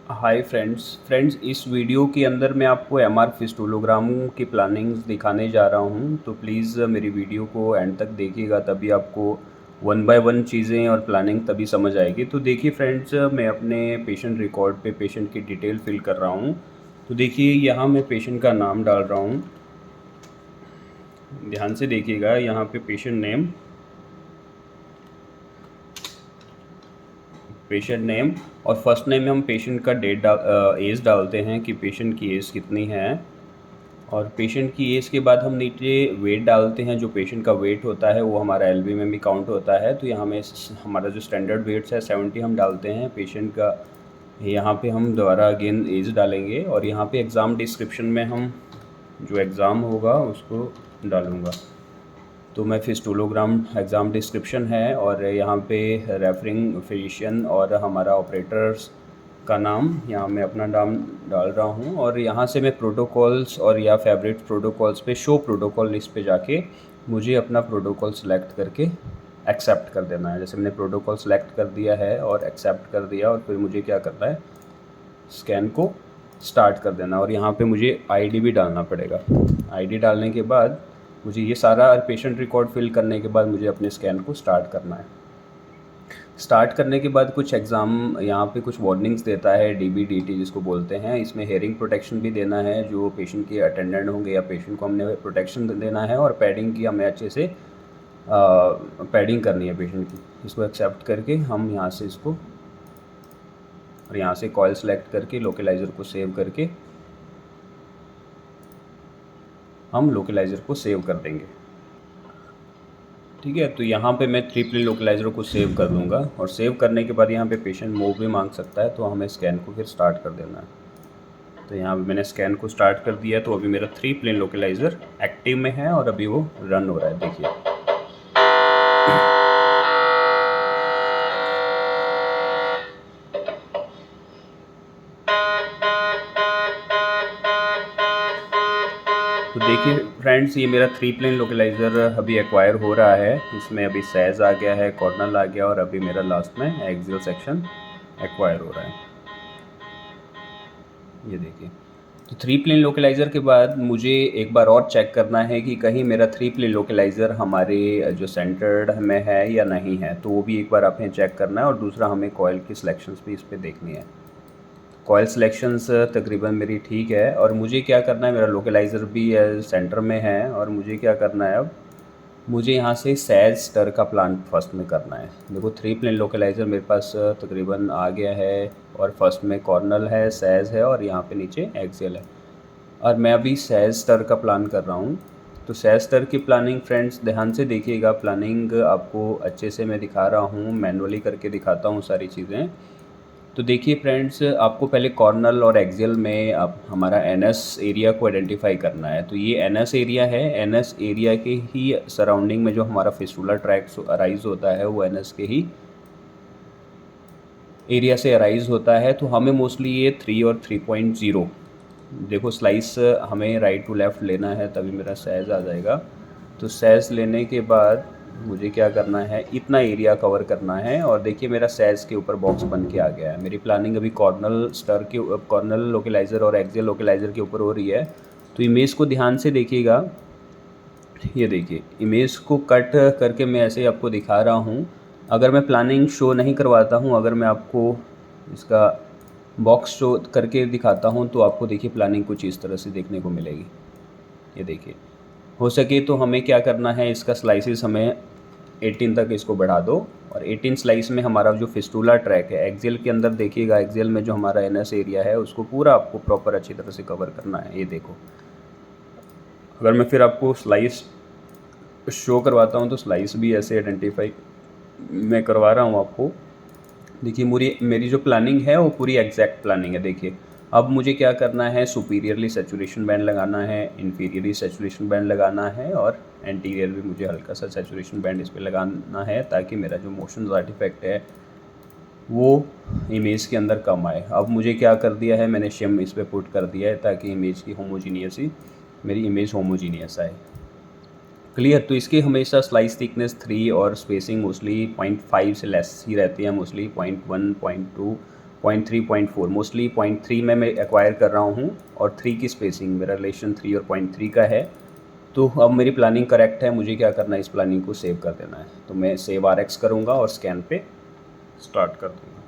Hi friends इस video के अंदर मैं आपको एमआर फिस्टोलोग्राम की प्लानिंग्स दिखाने जा रहा हूं, तो प्लीज़ मेरी वीडियो को एंड तक देखिएगा, तभी आपको वन बाय वन चीज़ें और प्लानिंग तभी समझ आएगी। तो देखिए फ्रेंड्स, मैं अपने पेशेंट रिकॉर्ड पे पेशेंट की डिटेल फिल कर रहा हूं। तो देखिए यहाँ मैं पेशेंट का नाम डाल रहा हूँ, ध्यान से देखिएगा। यहाँ पे पेशेंट नेम और फर्स्ट नेम में हम पेशेंट का एज डालते हैं कि पेशेंट की एज कितनी है। और पेशेंट की एज के बाद हम नीचे वेट डालते हैं। जो पेशेंट का वेट होता है वो हमारा एलबी में भी काउंट होता है। तो यहाँ में हमारा जो स्टैंडर्ड वेट्स है 70 हम डालते हैं पेशेंट का। यहाँ पे हम दोबारा अगेन एज डालेंगे और यहाँ पे एग्ज़ाम डिस्क्रिप्शन में हम जो एग्ज़ाम होगा उसको डालूँगा। तो मैं फिस्टोलोग्राम एग्ज़ाम डिस्क्रिप्शन है और यहाँ पे रेफरिंग फिजिशियन और हमारा ऑपरेटर्स का नाम यहाँ मैं अपना नाम डाल रहा हूँ। और यहाँ से मैं प्रोटोकॉल्स और या फेवरेट प्रोटोकॉल्स पे शो प्रोटोकॉल लिस्ट पे जाके मुझे अपना प्रोटोकॉल सेलेक्ट करके एक्सेप्ट कर देना है। जैसे मैंने प्रोटोकॉल सेलेक्ट कर दिया है और एक्सेप्ट कर दिया, और फिर मुझे क्या करना है, स्कैन को स्टार्ट कर देना। और यहाँ पे मुझे आईडी भी डालना पड़ेगा। आईडी डालने के बाद मुझे ये सारा पेशेंट रिकॉर्ड फिल करने के बाद मुझे अपने स्कैन को स्टार्ट करना है। स्टार्ट करने के बाद कुछ एग्ज़ाम यहाँ पे कुछ वार्निंग्स देता है, डीबीडीटी जिसको बोलते हैं। इसमें हेयरिंग प्रोटेक्शन भी देना है, जो पेशेंट के अटेंडेंट होंगे या पेशेंट को हमने प्रोटेक्शन देना है। और पैडिंग की हमें अच्छे से पैडिंग करनी है पेशेंट की। इसको एक्सेप्ट करके हम यहाँ से इसको और यहाँ से कॉइल सेलेक्ट करके लोकलाइज़र को सेव करके हम लोकलाइज़र को सेव कर देंगे। ठीक है, तो यहाँ पे मैं 3 प्लेन लोकलाइज़र को सेव कर दूँगा। और सेव करने के बाद यहाँ पे पेशेंट मूव भी मांग सकता है, तो हमें स्कैन को फिर स्टार्ट कर देना है। तो यहाँ पे मैंने स्कैन को स्टार्ट कर दिया। तो अभी मेरा 3 प्लेन लोकलाइज़र एक्टिव में है और अभी वो रन हो रहा है, देखिए। तो देखिए फ्रेंड्स, ये मेरा 3 प्लेन लोकलाइज़र अभी एक्वायर हो रहा है। इसमें अभी सैज आ गया है, कॉर्नल आ गया और अभी मेरा लास्ट में एक्सियल सेक्शन एक्वायर हो रहा है, ये देखिए। तो 3 प्लेन लोकलाइज़र के बाद मुझे एक बार और चेक करना है कि कहीं मेरा 3 प्लेन लोकलाइज़र हमारे जो सेंटर्ड में है या नहीं है। तो वो भी एक बार आपने चेक करना है। और दूसरा हमें कॉइल की सिलेक्शंस भी इस पर देखनी है। कॉइल सिलेक्शंस तकरीबन मेरी ठीक है। और मुझे क्या करना है, मेरा लोकलाइज़र भी सेंटर में है। और मुझे क्या करना है, अब मुझे यहाँ से सैज स्टर का प्लान फर्स्ट में करना है। देखो 3 प्लेन लोकलाइज़र मेरे पास तकरीबन आ गया है। और फर्स्ट में कॉर्नल है, सैज है और यहाँ पे नीचे एक्सियल है। और मैं अभी सैज स्टर का प्लान कर रहा हूँ। तो सैज स्टर की प्लानिंग फ्रेंड्स ध्यान से देखिएगा। प्लानिंग आपको अच्छे से मैं दिखा रहा हूँ, मैनुअली करके दिखाता हूँ सारी चीज़ें। तो देखिए फ्रेंड्स, आपको पहले कॉर्नल और एक्सियल में आप हमारा एनएस एरिया को आइडेंटिफाई करना है। तो ये एनएस एरिया है। एनएस एरिया के ही सराउंडिंग में जो हमारा फिस्टुला ट्रैक अराइज होता है वो एनएस के ही एरिया से अराइज होता है। तो हमें मोस्टली ये 3 और 3.0, देखो स्लाइस हमें राइट टू लेफ़्ट लेना है, तभी मेरा सैज आ जाएगा। तो सैज लेने के बाद मुझे क्या करना है, इतना एरिया कवर करना है। और देखिए मेरा सैज के ऊपर बॉक्स बन के आ गया है। मेरी प्लानिंग अभी कॉर्नल लोकलाइज़र और एक्सियल लोकलाइज़र के ऊपर हो रही है। तो इमेज को ध्यान से देखिएगा। ये देखिए, इमेज को कट करके मैं ऐसे आपको दिखा रहा हूँ। अगर मैं प्लानिंग शो नहीं करवाता हूँ, अगर मैं आपको इसका बॉक्स शो करके दिखाता हूँ, तो आपको देखिए प्लानिंग कुछ इस तरह से देखने को मिलेगी। ये देखिए, हो सके तो हमें क्या करना है, इसका स्लाइसिस हमें 18 तक इसको बढ़ा दो। और 18 स्लाइस में हमारा जो फिस्टुला ट्रैक है एक्सियल के अंदर, देखिएगा एक्सियल में जो हमारा एनएस एरिया है उसको पूरा आपको प्रॉपर अच्छी तरह से कवर करना है। ये देखो, अगर मैं फिर आपको स्लाइस शो करवाता हूँ तो स्लाइस भी ऐसे आइडेंटिफाई मैं करवा रहा हूँ आपको। देखिए मेरी जो प्लानिंग है वो पूरी एग्जैक्ट प्लानिंग है। देखिए अब मुझे क्या करना है, सुपीरियरली सैचुरेशन बैंड लगाना है, इन्फीरियरली सैचुरेशन बैंड लगाना है और एंटीरियर भी मुझे हल्का सा सैचुरेशन बैंड इस पर लगाना है, ताकि मेरा जो मोशन आर्टिफैक्ट है वो इमेज के अंदर कम आए। अब मुझे क्या कर दिया है, मैंने शिम इस पर पुट कर दिया है ताकि इमेज की मेरी इमेज होमोजीनियस आए। क्लियर। तो इसकी हमेशा स्लाइस थिकनेस 3 और स्पेसिंग मोस्टली 0.5 से लेस ही रहती है, मोस्टली 0.1, 0.2, 0.3 0.4 मोस्टली 0.3 में मैं एक्वायर कर रहा हूँ और 3 की स्पेसिंग मेरा रिलेशन 3 और 0.3 का है। तो अब मेरी प्लानिंग करेक्ट है, मुझे क्या करना है, इस प्लानिंग को सेव कर देना है। तो मैं सेव RX करूँगा और स्कैन पे स्टार्ट कर दूँगा।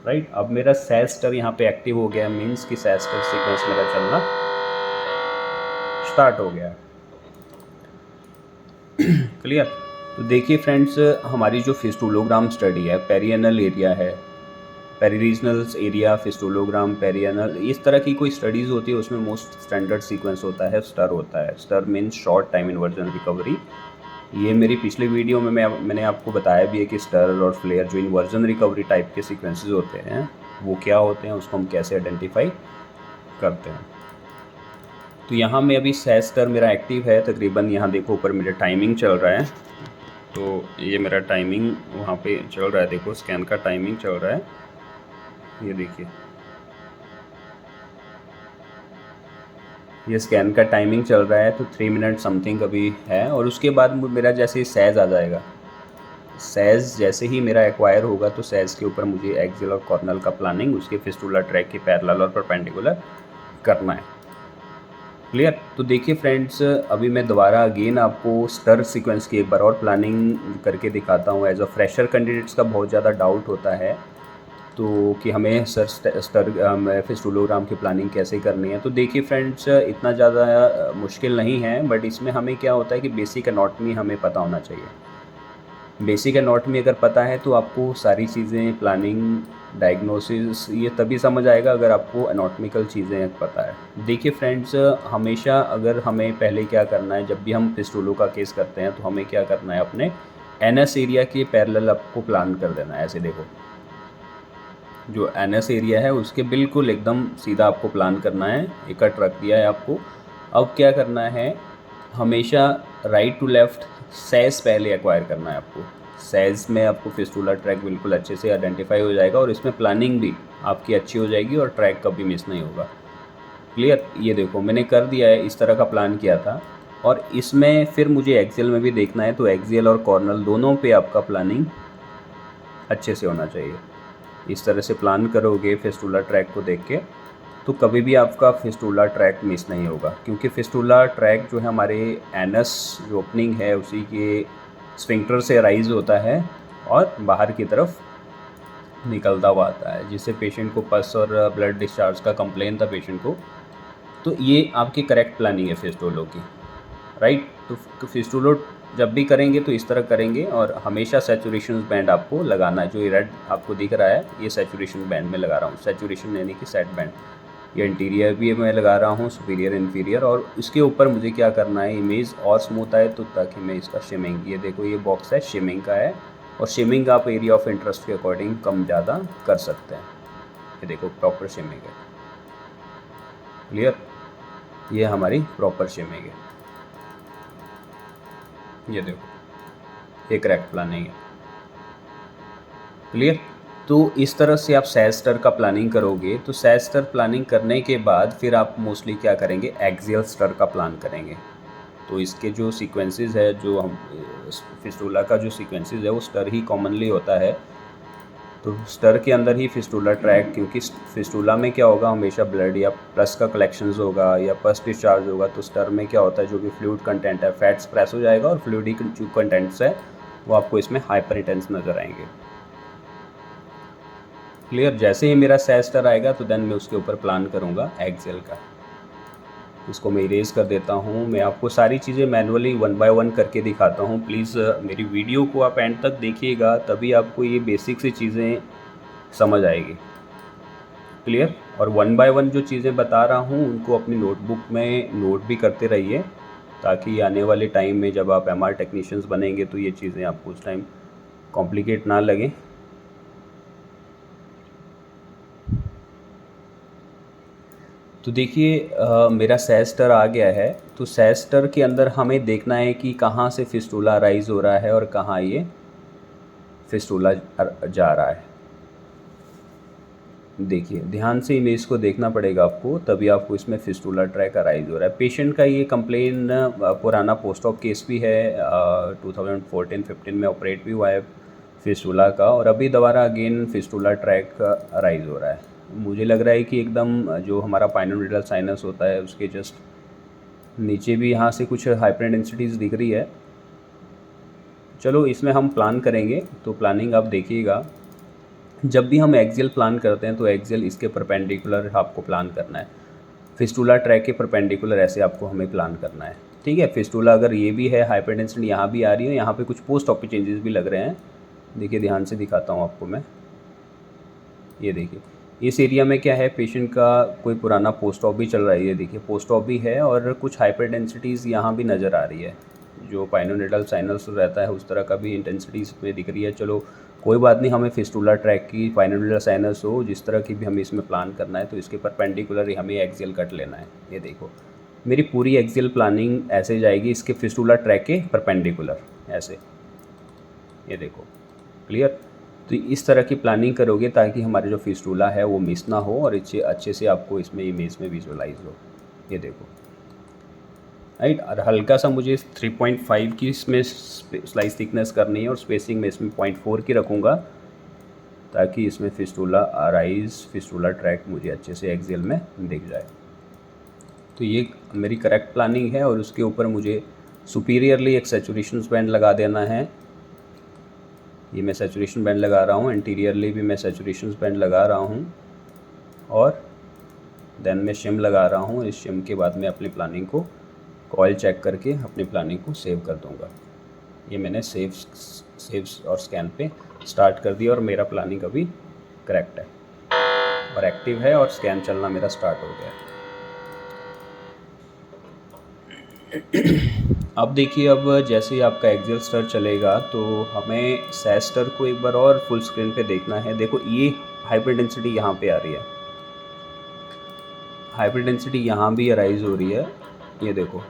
राइट, अब मेरा सैस्टर यहाँ पे एक्टिव हो गया, मीन्स कि सैस्टर सीक्वेंस मेरा चलना स्टार्ट हो गया। क्लियर। तो देखिए फ्रेंड्स, हमारी जो फिस्टुलोग्राम स्टडी है, पेरिएनल एरिया है, पेरीरीजनल्स एरिया, फिस्टुलोग्राम, पेरिएनल, इस तरह की कोई स्टडीज़ होती है, उसमें मोस्ट स्टैंडर्ड सीक्वेंस होता है स्टर होता है। STIR means short time inversion recovery. ये मेरी पिछली वीडियो में मैंने आपको बताया भी है कि स्टर और फ्लेयर जो इन्वर्जन रिकवरी टाइप के सीक्वेंसेस होते हैं वो क्या होते हैं, उसको हम कैसे आइडेंटिफाई करते हैं। तो यहाँ में अभी सैस्टर मेरा एक्टिव है तकरीबन, यहाँ देखो ऊपर मेरा टाइमिंग चल रहा है। तो ये मेरा टाइमिंग वहाँ पे चल रहा है, देखो स्कैन का टाइमिंग चल रहा है, ये देखिए ये स्कैन का टाइमिंग चल रहा है। तो 3 मिनट समथिंग अभी है। और उसके बाद मेरा जैसे ही सैज आ जाएगा, सैज जैसे ही मेरा एक्वायर होगा तो सैज के ऊपर मुझे एक्सियल और कॉर्नल का प्लानिंग उसके फिस्टुला ट्रैक के पैरेलल और परपेंडिकुलर करना है। क्लियर। तो देखिए फ्रेंड्स, अभी मैं दोबारा अगेन आपको स्टर सीक्वेंस की एक बार और प्लानिंग करके दिखाता हूँ। एज अ फ्रेशर कैंडिडेट्स का बहुत ज़्यादा डाउट होता है तो कि हमें स्टर फिस्टुलोग्राम की प्लानिंग कैसे करनी है। तो देखिए फ्रेंड्स, इतना ज़्यादा मुश्किल नहीं है, बट इसमें हमें क्या होता है कि बेसिक एनाटॉमी हमें पता होना चाहिए। बेसिक एनाटॉमी अगर पता है तो आपको सारी चीज़ें, प्लानिंग, डायग्नोसिस, ये तभी समझ आएगा अगर आपको एनाटॉमिकल चीज़ें पता है। देखिए फ्रेंड्स, हमेशा अगर हमें पहले क्या करना है, जब भी हम फिस्टुलो का केस करते हैं तो हमें क्या करना है, अपने एनएस एरिया के पैरेलल आपको प्लान कर देना है। ऐसे देखो, जो एनएस एरिया है उसके बिल्कुल एकदम सीधा आपको प्लान करना है। एक कट रख दिया है आपको। अब क्या करना है, हमेशा राइट टू लेफ़्ट सैज पहले एक्वायर करना है आपको। सैज में आपको फिस्टुला ट्रैक बिल्कुल अच्छे से आइडेंटिफाई हो जाएगा और इसमें प्लानिंग भी आपकी अच्छी हो जाएगी और ट्रैक कभी मिस नहीं होगा। क्लियर। ये देखो मैंने कर दिया है, इस तरह का प्लान किया था। और इसमें फिर मुझे एक्सियल में भी देखना है, तो एक्सियल और कॉर्नल दोनों पे आपका प्लानिंग अच्छे से होना चाहिए। इस तरह से प्लान करोगे फिस्टुला ट्रैक को देख के, तो कभी भी आपका फिस्टुला ट्रैक मिस नहीं होगा। क्योंकि फिस्टुला ट्रैक जो है हमारे एनस जो ओपनिंग है उसी के स्फिंक्टर से राइज होता है और बाहर की तरफ निकलता हुआ आता है, जिससे पेशेंट को पस और ब्लड डिस्चार्ज का कंप्लेन था पेशेंट को। तो ये आपकी करेक्ट प्लानिंग है फिस्टुलो की। राइट। तो फिस्टुलो जब भी करेंगे तो इस तरह करेंगे और हमेशा सैचुरेशन बैंड आपको लगाना है। जो ये रेड आपको दिख रहा है ये सैचुरेशन बैंड में लगा रहा हूँ। सैचुरेशन यानी कि सेट बैंड, ये इंटीरियर भी मैं लगा रहा हूँ, सुपीरियर इन्फीरियर। और इसके ऊपर मुझे क्या करना है, इमेज और स्मूथ आए तो ताकि मैं इसका शिमिंग, ये देखो ये बॉक्स है शिमिंग का है, और शिमिंग आप एरिया ऑफ इंटरेस्ट के अकॉर्डिंग कम ज़्यादा कर सकते हैं। ये देखो प्रॉपर शिमिंग है। क्लियर। ये हमारी प्रॉपर शिमिंग है। ये देखो ये करेक्ट प्लानिंग है। क्लियर। तो इस तरह से आप सैस्टर का प्लानिंग करोगे। तो सैस्टर प्लानिंग करने के बाद फिर आप मोस्टली क्या करेंगे, एक्सियल स्टर का प्लान करेंगे। तो इसके जो सीक्वेंसेस है, जो हम फिस्टुला का जो सीक्वेंसेस है वो स्टर ही कॉमनली होता है। तो स्टर के अंदर ही फिस्टुला ट्रैक, क्योंकि फिस्टुला में क्या होगा, हमेशा ब्लड या पस का कलेक्शंस होगा या पस डिस्चार्ज होगा। तो स्टर में क्या होता है, जो भी फ्लूइड कंटेंट है फैट्स प्रेस हो जाएगा और फ्लूइडिक जो कंटेंट्स है वो आपको इसमें हाइपर इंटेंस नज़र आएंगे। क्लियर। जैसे ही मेरा सैस्टर आएगा तो देन मैं उसके ऊपर प्लान करूँगा एक्सियल का। इसको मैं इरेज कर देता हूँ। मैं आपको सारी चीज़ें मैनुअली 1 बाय 1 करके दिखाता हूँ। प्लीज़ मेरी वीडियो को आप एंड तक देखिएगा, तभी आपको ये बेसिक सी चीज़ें समझ आएगी। क्लियर। और 1 बाय 1 जो चीज़ें बता रहा हूँ उनको अपनी नोटबुक में नोट भी करते रहिए, ताकि आने वाले टाइम में जब आप MR टेक्नीशियंस बनेंगे तो ये चीज़ें आपको उस टाइम कॉम्प्लिकेट ना लगें। तो देखिए मेरा सैस्टर आ गया है। तो सैस्टर के अंदर हमें देखना है कि कहाँ से फिस्टुला राइज हो रहा है और कहाँ ये फिस्टुला जा रहा है। देखिए ध्यान से इमेज को देखना पड़ेगा आपको, तभी आपको इसमें फिस्टुला ट्रैक अराइज हो रहा है। पेशेंट का ये कंप्लेन पुराना पोस्ट ऑप केस भी है, 2014-15 में ऑपरेट भी हुआ है फिस्टूला का, और अभी दोबारा अगेन फिस्टूला ट्रैक अराइज हो रहा है। मुझे लग रहा है कि एकदम जो हमारा पाइनोमिडल साइनस होता है उसके जस्ट नीचे भी यहाँ से कुछ हाइपरडेंसिटीज़ दिख रही है। चलो इसमें हम प्लान करेंगे, तो प्लानिंग आप देखिएगा। जब भी हम एक्सियल प्लान करते हैं तो एक्सियल इसके परपेंडिकुलर आपको प्लान करना है, फिस्टूला ट्रैक के परपेंडिकुलर ऐसे आपको हमें प्लान करना है। ठीक है, फिस्टूला अगर ये भी है, हाइपरडेंसिटी यहाँ भी आ रही है, यहाँ पे कुछ पोस्ट ऑप चेंजेस भी लग रहे हैं। देखिए ध्यान से दिखाता हूँ आपको मैं, ये देखिए इस एरिया में क्या है, पेशेंट का कोई पुराना पोस्ट ऑप भी चल रहा है। ये देखिए पोस्ट ऑप भी है और कुछ हाइपरडेंसिटीज़ यहाँ भी नज़र आ रही है। जो पाइनोनेडल साइनस रहता है उस तरह का भी इंटेंसिटी इसमें दिख रही है। चलो कोई बात नहीं, हमें फिस्टूला ट्रैक की पाइनोनेडल साइनस हो जिस तरह की भी हमें इसमें प्लान करना है, तो इसके परपेंडिकुलर ही हमें एक्सियल कट लेना है। ये देखो मेरी पूरी एक्सियल प्लानिंग ऐसे जाएगी, इसके फिस्टूला ट्रैक के परपेंडिकुलर ऐसे। ये देखो क्लियर। तो इस तरह की प्लानिंग करोगे ताकि हमारे जो फिस्टूला है वो मिस ना हो और अच्छे से आपको इसमें इमेज में विजुअलाइज हो। ये देखो राइट। और हल्का सा मुझे 3.5 की इसमें स्लाइस थिकनेस करनी है और स्पेसिंग में इसमें 0.4 की रखूँगा ताकि इसमें फिस्टूला अराइज फिस्टूला ट्रैक मुझे अच्छे से एक्सियल में दिख जाए। तो ये मेरी करेक्ट प्लानिंग है और उसके ऊपर मुझे सुपीरियरली एक सैचुरेशन बैंड लगा देना है। ये मैं सैचुरेशन बैंड लगा रहा हूँ, इंटीरियरली भी मैं सैचुरेशन बैंड लगा रहा हूँ और देन मैं शिम लगा रहा हूँ। इस शिम के बाद मैं अपनी प्लानिंग को कॉइल चेक करके अपनी प्लानिंग को सेव कर दूँगा। ये मैंने सेव और स्कैन पे स्टार्ट कर दिया और मेरा प्लानिंग अभी करेक्ट है और एक्टिव है और स्कैन चलना मेरा स्टार्ट हो गया है। अब देखिए, अब जैसे ही आपका एक्सियल स्टर चलेगा तो हमें सैज स्टर को एक बार और फुल स्क्रीन पे देखना है। देखो ये हाइपर डेंसिटी यहाँ पे आ रही है, हाइपर डेंसिटी यहाँ भी अराइज हो रही है। ये देखो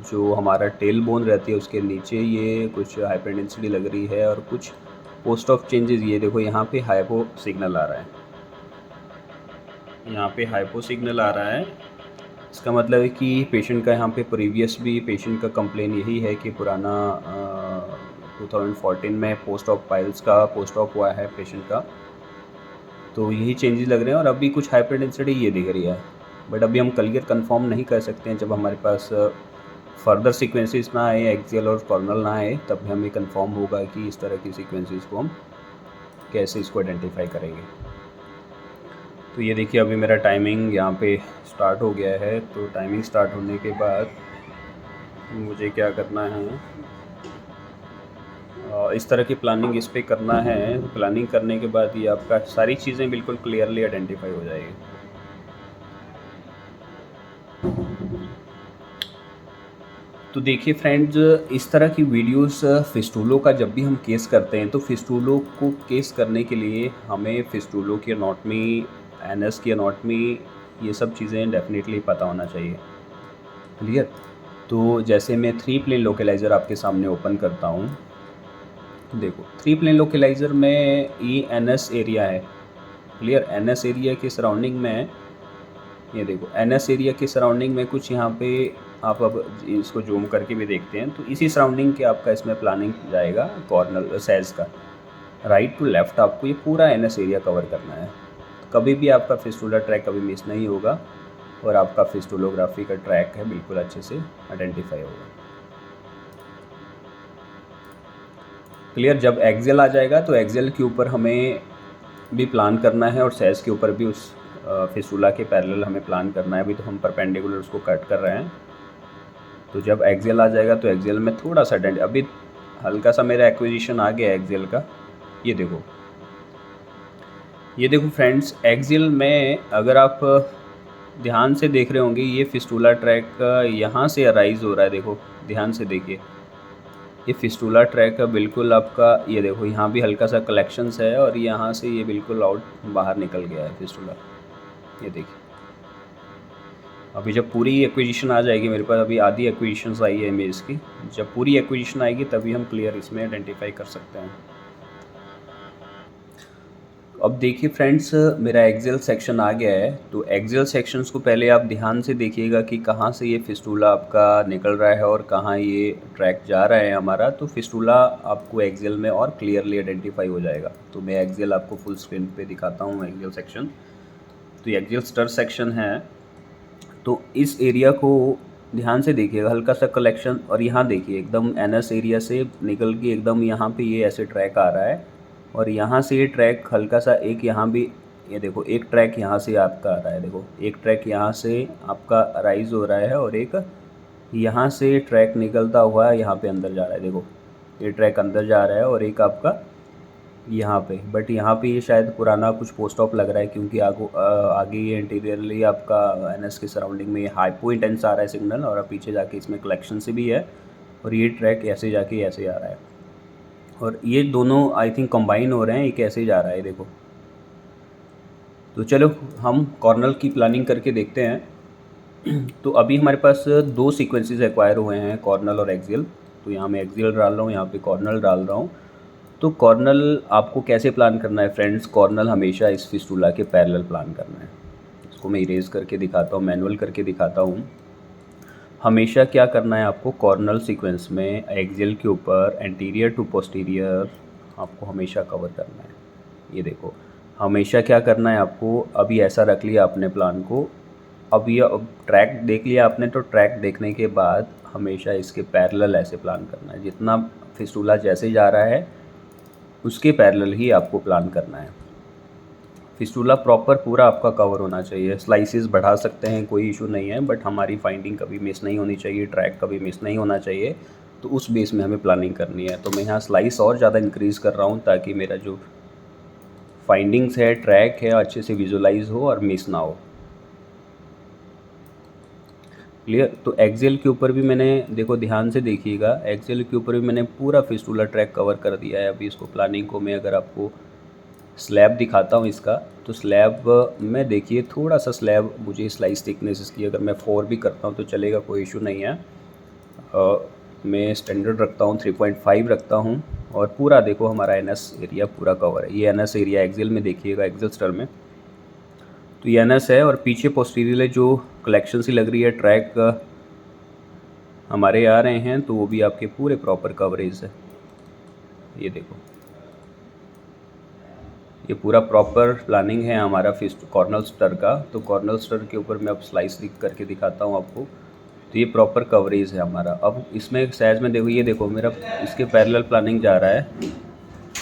जो हमारा टेल बोन रहती है उसके नीचे ये कुछ हाइपर डेंसिटी लग रही है और कुछ पोस्ट ऑफ चेंजेस। ये देखो यहाँ पे हाइपो सिग्नल आ रहा है, यहाँ पे हाइपो सिग्नल आ रहा है। इसका मतलब है कि पेशेंट का यहाँ पे प्रीवियस भी पेशेंट का कंप्लेन यही है कि पुराना 2014 में पोस्ट ऑफ पाइल्स का पोस्ट ऑफ हुआ है पेशेंट का, तो यही चेंजेस लग रहे हैं और अभी कुछ हाइपर डेंसिटी ये दिख रही है। बट अभी हम क्लियर कंफर्म नहीं कर सकते हैं, जब हमारे पास फर्दर सीक्वेंसेस ना आए, एक्सियल और कॉर्नल ना आए, तब हमें कंफर्म होगा कि इस तरह की सीक्वेंसेस को हम कैसे इसको आइडेंटिफाई करेंगे। तो ये देखिए अभी मेरा टाइमिंग यहाँ पे स्टार्ट हो गया है। तो टाइमिंग स्टार्ट होने के बाद मुझे क्या करना है, इस तरह की प्लानिंग इस पे करना है। प्लानिंग करने के बाद ये आपका सारी चीज़ें बिल्कुल क्लियरली आइडेंटिफाई हो जाएगी। तो देखिए फ्रेंड्स, इस तरह की वीडियोस फिस्टूलों का जब भी हम केस करते हैं तो फिस्टूलों को केस करने के लिए हमें फिस्टूलों की एनाटॉमी, एनएस की एनाटॉमी, ये सब चीज़ें डेफिनेटली पता होना चाहिए। क्लियर। तो जैसे मैं 3 प्लेन लोकेलाइज़र आपके सामने ओपन करता हूँ। देखो 3 प्लेन लोकेलाइज़र में ये एनएस एरिया है। क्लियर। एनएस एरिया के सराउंडिंग में, ये देखो एनएस एरिया के सराउंडिंग में कुछ यहाँ पे आप अब इसको जूम करके भी देखते हैं तो इसी सराउंडिंग के आपका इसमें प्लानिंग जाएगा कॉर्नर सैज का। राइट टू लेफ़्ट आपको ये पूरा एनएस एरिया कवर करना है। तो कभी भी आपका फिस्टूला ट्रैक कभी मिस नहीं होगा और आपका फिस्टूलोग्राफी का ट्रैक है बिल्कुल अच्छे से आइडेंटिफाई होगा। क्लियर। जब एक्सियल आ जाएगा तो एक्सियल के ऊपर हमें भी प्लान करना है और सैज के ऊपर भी उस फिस्टूला के पैरेलल हमें प्लान करना है। अभी तो हम परपेंडिकुलर उसको कट कर रहे हैं। तो जब एक्सियल आ जाएगा तो एक्सियल में थोड़ा सा अभी हल्का सा मेरा एक्विजिशन आ गया एक्सियल का। ये देखो, ये देखो फ्रेंड्स, एक्सियल में अगर आप ध्यान से देख रहे होंगे ये फिस्टूला ट्रैक यहाँ से अराइज हो रहा है। देखो ध्यान से देखिए, ये फिस्टूला ट्रैक का बिल्कुल आपका, ये देखो यहाँ भी हल्का सा कलेक्शंस है और यहाँ से ये बिल्कुल आउट बाहर निकल गया है फिस्टूला। ये देखिए अभी जब पूरी एक्विजिशन आ जाएगी, मेरे पास अभी आधी एक्विजिशंस आई है इमेज की, जब पूरी एक्विजिशन आएगी तभी हम क्लियर इसमें आइडेंटिफाई कर सकते हैं। अब देखिए फ्रेंड्स, मेरा एक्सेल सेक्शन आ गया है। तो एक्सेल सेक्शंस को पहले आप ध्यान से देखिएगा कि कहाँ से ये फिस्टूला आपका निकल रहा है और कहाँ ये ट्रैक जा रहा है हमारा। तो फिस्टूला आपको एक्सेल में और क्लियरली आइडेंटिफाई हो जाएगा। तो मैं एक्सेल आपको फुल स्क्रीन पे दिखाता हूँ एक्सेल सेक्शन। तो ये एक्सेल स्टर सेक्शन है। तो इस एरिया को ध्यान से देखिएगा, हल्का सा कलेक्शन, और यहाँ देखिए एकदम एनएस एरिया से निकल के एकदम यहाँ पे ये ऐसे ट्रैक आ रहा है, और यहाँ से ये ट्रैक हल्का सा एक यहाँ भी, ये देखो एक ट्रैक यहाँ से आपका आ रहा है, देखो एक ट्रैक यहाँ से आपका राइज हो रहा है, और एक यहाँ से ट्रैक निकलता हुआ यहाँ पे अंदर जा रहा है। देखो ये ट्रैक अंदर जा रहा है, और एक आपका यहाँ पे, बट यहाँ पे ये शायद पुराना कुछ पोस्ट ऑफ लग रहा है, क्योंकि आगे ये इंटीरियरली आपका एनएस के सराउंडिंग में ये हाइपो इंटेंस आ रहा है सिग्नल, और अब पीछे जाके इसमें कलेक्शन से भी है, और ये ट्रैक ऐसे जाके ऐसे आ रहा है, और ये दोनों आई थिंक कंबाइन हो रहे हैं, ये कैसे जा रहा है देखो। तो चलो हम कॉर्नल की प्लानिंग करके देखते हैं। तो अभी हमारे पास दो सीक्वेंसेस एक्वायर हुए हैं, कॉर्नल और एक्सियल। तो यहाँ मैं एक्सियल डाल रहा हूँ, यहाँ पे कॉर्नल डाल रहा हूँ। तो कॉर्नल आपको कैसे प्लान करना है फ्रेंड्स? कॉर्नल हमेशा इस फिस्टूला के पैरेलल प्लान करना है। इसको मैं इरेज करके दिखाता हूँ, मैनुअल करके दिखाता हूँ। हमेशा क्या करना है आपको, कॉर्नल सीक्वेंस में एक्सियल के ऊपर एंटीरियर टू पोस्टीरियर आपको हमेशा कवर करना है। ये देखो हमेशा क्या करना है आपको, अभी ऐसा रख लिया आपने प्लान को, अब ये ट्रैक देख लिया आपने, तो ट्रैक देखने के बाद हमेशा इसके पैरेलल ऐसे प्लान करना है। जितना फिस्टूला जैसे जा रहा है उसके पैरेलल ही आपको प्लान करना है। फिस्टूला प्रॉपर पूरा आपका कवर होना चाहिए। स्लाइसेस बढ़ा सकते हैं, कोई इशू नहीं है, बट हमारी फाइंडिंग कभी मिस नहीं होनी चाहिए, ट्रैक कभी मिस नहीं होना चाहिए। तो उस बेस में हमें प्लानिंग करनी है। तो मैं यहाँ स्लाइस और ज़्यादा इंक्रीज़ कर रहा हूँ, ताकि मेरा जो फाइंडिंग्स है, ट्रैक है, अच्छे से विजुलाइज हो और मिस ना हो। क्लियर? तो एक्सेल के ऊपर भी मैंने, देखो ध्यान से देखिएगा, एक्सेल के ऊपर भी मैंने पूरा फिस्टूला ट्रैक कवर कर दिया है। अभी इसको प्लानिंग को मैं अगर आपको स्लैब दिखाता हूँ इसका, तो स्लैब में देखिए थोड़ा सा स्लैब मुझे स्लाइस थिकनेस इसकी अगर मैं 4 भी करता हूँ तो चलेगा, कोई इशू नहीं है। मैं स्टैंडर्ड रखता हूँ 3.5 रखता हूँ, और पूरा देखो हमारा एनएस एरिया पूरा कवर है। ये एनएस एरिया एक्सेल में देखिएगा, एक्सेल स्टर में तो ये एनएस है, और पीछे पोस्टीरियर जो कलेक्शन सी लग रही है, ट्रैक हमारे आ रहे हैं, तो वो भी आपके पूरे प्रॉपर कवरेज है। ये देखो ये पूरा प्रॉपर प्लानिंग है हमारा फिस्ट कॉर्नल स्टर का। तो कॉर्नल स्टर के ऊपर मैं अब स्लाइस करके दिखाता हूँ आपको। तो ये प्रॉपर कवरेज है हमारा। अब इसमें साइज में देखो, ये देखो मेरा इसके पैरेलल प्लानिंग जा रहा है,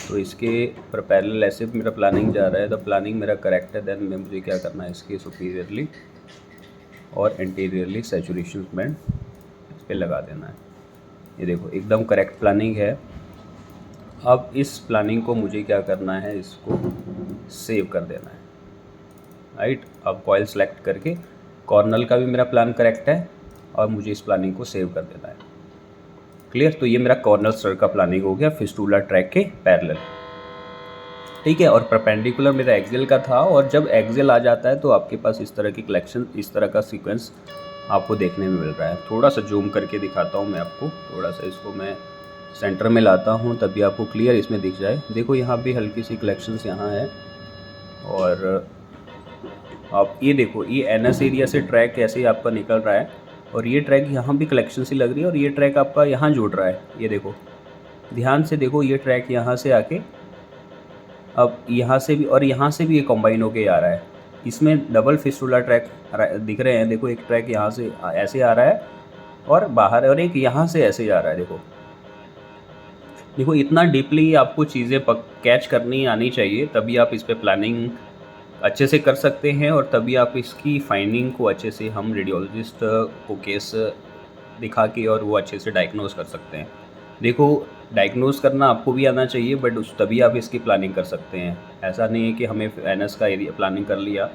तो इसके पर पैरेलल ऐसे मेरा प्लानिंग जा रहा है। तो प्लानिंग मेरा करेक्ट है, देन मैं मुझे क्या करना है, इसके सुपीरियरली और एंटीरियरली सैचुरेशन बैंड इस पर लगा देना है। ये देखो एकदम करेक्ट प्लानिंग है। अब इस प्लानिंग को मुझे क्या करना है, इसको सेव कर देना है, राइट। अब कॉइल सेलेक्ट करके कॉर्नल का भी मेरा प्लान करेक्ट है, और मुझे इस प्लानिंग को सेव कर देना है। क्लियर? तो ये मेरा कॉर्नल स्टर का प्लानिंग हो गया फिस्टूला ट्रैक के पैरेलल, ठीक है। और परपेंडिकुलर मेरा एक्सेल का था, और जब एक्सेल आ जाता है तो आपके पास इस तरह की कलेक्शन, इस तरह का सीक्वेंस आपको देखने में मिल रहा है। थोड़ा सा जूम करके दिखाता हूँ मैं आपको, थोड़ा सा इसको मैं सेंटर में लाता हूँ, तभी आपको क्लियर इसमें दिख जाए। देखो यहाँ भी हल्की सी कलेक्शंस यहाँ है, और आप ये देखो ये एनएस एरिया से ट्रैक ऐसे ही आपका निकल रहा है, और ये ट्रैक यहाँ भी कलेक्शन सी लग रही है, और ये ट्रैक आपका यहाँ जुड़ रहा है। ये देखो ध्यान से देखो, ये ट्रैक यहाँ से आके अब यहाँ से भी, और यहाँ से भी ये कंबाइन होके आ रहा है। इसमें डबल फिस्टूला ट्रैक दिख रहे हैं। देखो एक ट्रैक यहाँ से ऐसे आ रहा है और बाहर, और एक यहाँ से ऐसे आ रहा है। देखो देखो इतना डीपली आपको चीज़ें कैच करनी आनी चाहिए, तभी आप इस पर प्लानिंग अच्छे से कर सकते हैं, और तभी आप इसकी फाइंडिंग को अच्छे से, हम रेडियोलॉजिस्ट को केस दिखा के और वो अच्छे से डायग्नोज कर सकते हैं। देखो डायग्नोज करना आपको भी आना चाहिए, बट उस तभी आप इसकी प्लानिंग कर सकते हैं। ऐसा नहीं है कि हमें एनएस का एरिया प्लानिंग कर लिया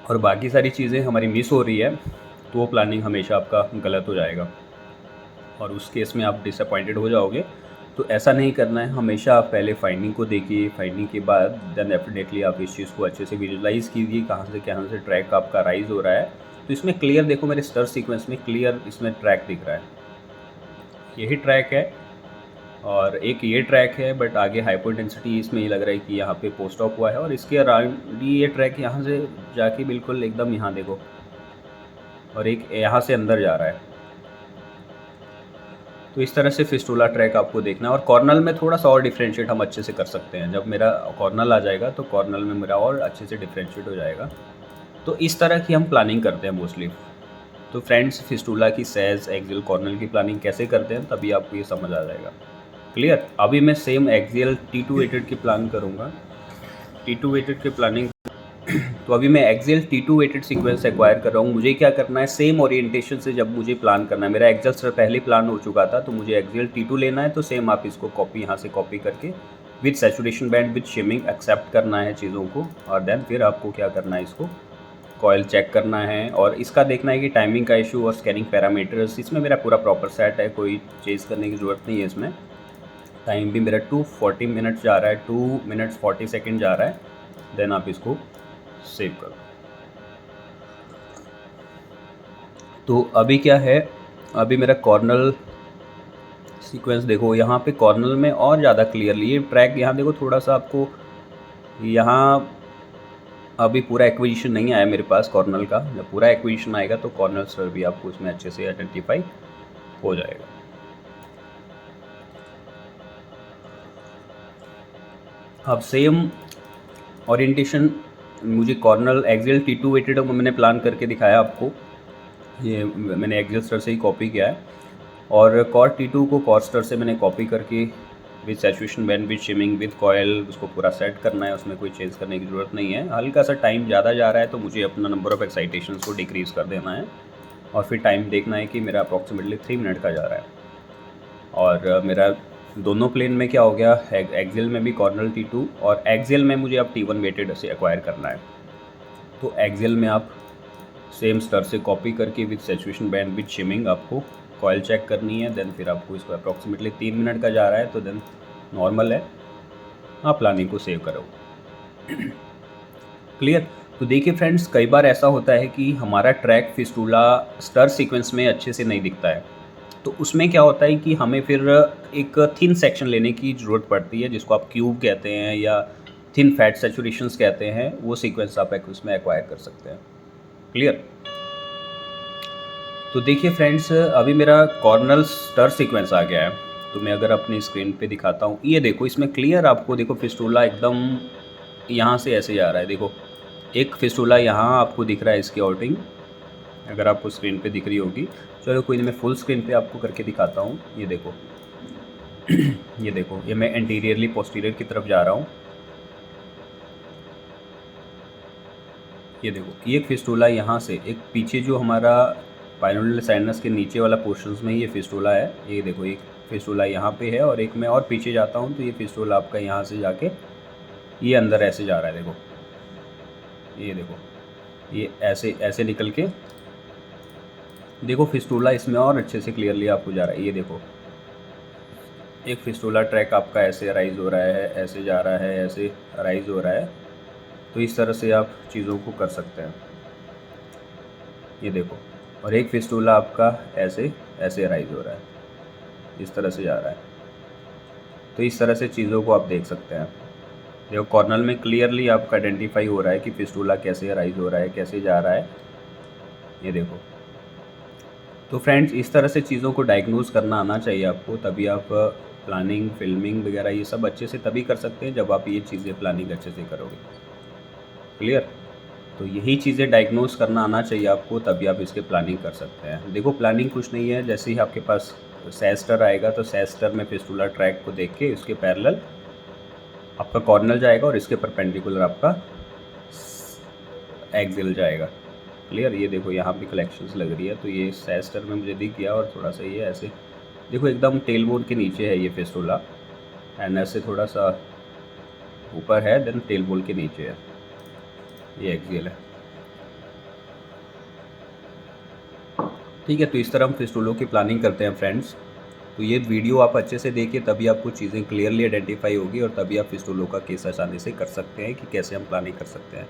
और बाकी सारी चीज़ें हमारी मिस हो रही है, तो वो प्लानिंग हमेशा आपका गलत हो जाएगा, और उस केस में आप डिसअपॉइंटेड हो जाओगे। तो ऐसा नहीं करना है, हमेशा आप पहले फाइंडिंग को देखिए, फाइंडिंग के बाद देन डेफिनेटली आप इस चीज़ को अच्छे से विजुलाइज कीजिए, कहाँ से ट्रैक आपका राइज हो रहा है। तो इसमें क्लियर देखो, मेरे स्टर सीक्वेंस में क्लियर इसमें ट्रैक दिख रहा है, यही ट्रैक है। और एक ये ट्रैक है, बट आगे हाइपोटेंसिटी इसमें ये लग रहा है कि यहाँ पे पोस्ट ऑफ हुआ है, और इसके अराउंड ये ट्रैक यहाँ से जाके बिल्कुल एकदम यहाँ देखो, और एक यहाँ से अंदर जा रहा है। तो इस तरह से फिस्टुला ट्रैक आपको देखना है। और कॉर्नल में थोड़ा सा और डिफ्रेंशिएट हम अच्छे से कर सकते हैं। जब मेरा कॉर्नल आ जाएगा तो कॉर्नल में मेरा और अच्छे से डिफ्रेंशिएट हो जाएगा। तो इस तरह की हम प्लानिंग करते हैं मोस्टली। तो फ्रेंड्स, फिस्टुला की सेज, एक्सियल, कॉर्नल की प्लानिंग कैसे करते हैं तभी आपको ये समझ आ जाएगा। क्लियर? अभी मैं सेम एक्सियल T2 वेटेड की प्लान करूँगा। T2 वेटेड की प्लानिंग तो अभी मैं axial T2 weighted sequence acquire कर रहा हूँ। मुझे क्या करना है, सेम ओरिएंटेशन से जब मुझे प्लान करना है, मेरा एक्सियल स्टर पहले प्लान हो चुका था, तो मुझे एक्सियल T2 लेना है। तो सेम आप इसको कॉपी यहाँ से कॉपी करके with saturation band with shimming accept करना है चीज़ों को, और देन फिर आपको क्या करना है, इसको कॉयल चेक करना है और इसका देखना है कि टाइमिंग का इशू और स्कैनिंग पैरामीटर्स, इसमें मेरा पूरा प्रॉपर सेट है, कोई चेंज करने की ज़रूरत नहीं है। इसमें टाइम भी मेरा 2:40 मिनट्स जा रहा है, 2 मिनट्स 40 सेकेंड जा रहा है। देन आप इसको सेव करो। तो अभी क्या है, अभी मेरा कॉर्नल सीक्वेंस देखो, यहाँ पे कॉर्नल में और ज़्यादा क्लियरली ये ट्रैक, यहाँ देखो थोड़ा सा आपको, यहाँ अभी पूरा एक्विजिशन नहीं आया मेरे पास कॉर्नल का। जब पूरा एक्विजिशन आएगा तो कॉर्नल स्टर भी आपको उसमें अच्छे से आइडेंटिफाई हो जाएगा। अब सेम ओरिएंटेशन मुझे कॉर्नल एक्सियल T2 वेटेड मैंने प्लान करके दिखाया आपको। ये मैंने एक्सियल स्टर से ही कॉपी किया है, और कॉर T2 को कॉर स्टर से मैंने कॉपी करके with saturation band with shimming with coil उसको पूरा सेट करना है। उसमें कोई चेंज करने की ज़रूरत नहीं है। हल्का सा टाइम ज़्यादा जा रहा है तो मुझे अपना नंबर ऑफ़ एक्साइटेशंस को डिक्रीज़ कर देना है, और फिर टाइम देखना है कि मेरा अप्रॉक्सीमेटली 3 मिनट का जा रहा है। और मेरा दोनों प्लेन में क्या हो गया, एक्सियल में भी कॉर्नल T2, और एक्सियल में मुझे अब T1 वेटेड से एक्वायर करना है। तो एक्सियल में आप सेम स्टर से कॉपी करके विद सैचुरेशन बैंड विद शिमिंग आपको कॉयल चेक करनी है। देन फिर आपको इसको अप्रॉक्सीमेटली 3 मिनट का जा रहा है तो देन नॉर्मल है, आप प्लानिंग को सेव करो। क्लियर? तो देखिए फ्रेंड्स, कई बार ऐसा होता है कि हमारा ट्रैक फिस्टुला स्टर सीक्वेंस में अच्छे से नहीं दिखता है। तो उसमें क्या होता है कि हमें फिर एक थिन सेक्शन लेने की ज़रूरत पड़ती है, जिसको आप क्यूब कहते हैं या थिन फैट सैचुरेशंस कहते हैं। वो सीक्वेंस आप उसमें एक्वायर कर सकते हैं। क्लियर? तो देखिए फ्रेंड्स, अभी मेरा कॉर्नल स्टर सीक्वेंस आ गया है। तो मैं अगर अपनी स्क्रीन पे दिखाता हूँ, ये देखो, इसमें क्लियर आपको देखो फिस्टुला एकदम यहाँ से ऐसे जा रहा है। देखो एक फिस्टुला यहाँ आपको दिख रहा है, इसकी आउटिंग अगर आपको स्क्रीन पे दिख रही होगी। चलो कोई नहीं, मैं फुल स्क्रीन पे आपको करके दिखाता हूँ। ये देखो ये देखो, ये मैं एंटीरियरली पोस्टीरियर की तरफ जा रहा हूँ। ये देखो, ये एक फिस्टुला यहाँ से, एक पीछे जो हमारा पाइनोडियल साइनस के नीचे वाला पोर्शंस में ये फिस्टुला है। ये देखो, एक फिस्टुला यहाँ पे है, और एक मैं और पीछे जाता हूँ तो ये फिस्टुला आपका यहाँ से जाके ये अंदर ऐसे जा रहा है। देखो ये देखो, ये ऐसे ऐसे निकल के देखो फिस्टुला इसमें और अच्छे से क्लियरली आपको जा रहा है। ये देखो, एक फिस्टुला ट्रैक आपका ऐसे राइज हो रहा है, ऐसे जा रहा है, ऐसे राइज हो रहा है। तो इस तरह से आप चीज़ों को कर सकते हैं। ये देखो, और एक फिस्टुला आपका ऐसे ऐसे राइज हो रहा है, इस तरह से जा रहा है। तो इस तरह से चीज़ों को आप देख सकते हैं। देखो कॉर्नल में क्लियरली आपका आइडेंटिफाई हो रहा है कि फिस्टुला कैसे राइज हो रहा है, कैसे जा रहा है। ये देखो, तो फ्रेंड्स, इस तरह से चीज़ों को डायग्नोज करना आना चाहिए आपको, तभी आप प्लानिंग, फिल्मिंग वगैरह ये सब अच्छे से तभी कर सकते हैं जब आप ये चीज़ें प्लानिंग अच्छे से करोगे। क्लियर? तो यही चीज़ें डायग्नोज करना आना चाहिए आपको, तभी आप इसके प्लानिंग कर सकते हैं। देखो प्लानिंग कुछ नहीं है, जैसे ही आपके पास सेस्टर आएगा तो सेस्टर में फिस्टुला ट्रैक को देख के उसके पैरेलल आपका कॉर्नल जाएगा और इसके परपेंडिकुलर आपका एक्सियल जाएगा। क्लियर? ये देखो यहाँ पे कलेक्शंस लग रही है, तो ये सेस्टर में मुझे दिख गया, और थोड़ा सा ये ऐसे देखो एकदम टेल बोन के नीचे है ये फिस्टुला, एंड ऐसे थोड़ा सा ऊपर है, देन टेल बोन के नीचे है, ये एक्सियल है। ठीक है, तो इस तरह हम फिस्टुलों की प्लानिंग करते हैं फ्रेंड्स। तो ये वीडियो आप अच्छे से देखिए, तभी आपको चीज़ें क्लियरली आइडेंटिफाई होगी, और तभी आप फिस्टुलों का केस आसानी से कर सकते हैं कि कैसे हम प्लानिंग कर सकते हैं।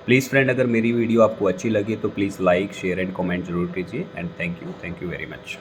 प्लीज़ फ्रेंड, अगर मेरी वीडियो आपको अच्छी लगी तो please like, share and comment जरूर कीजिए। And thank you very much.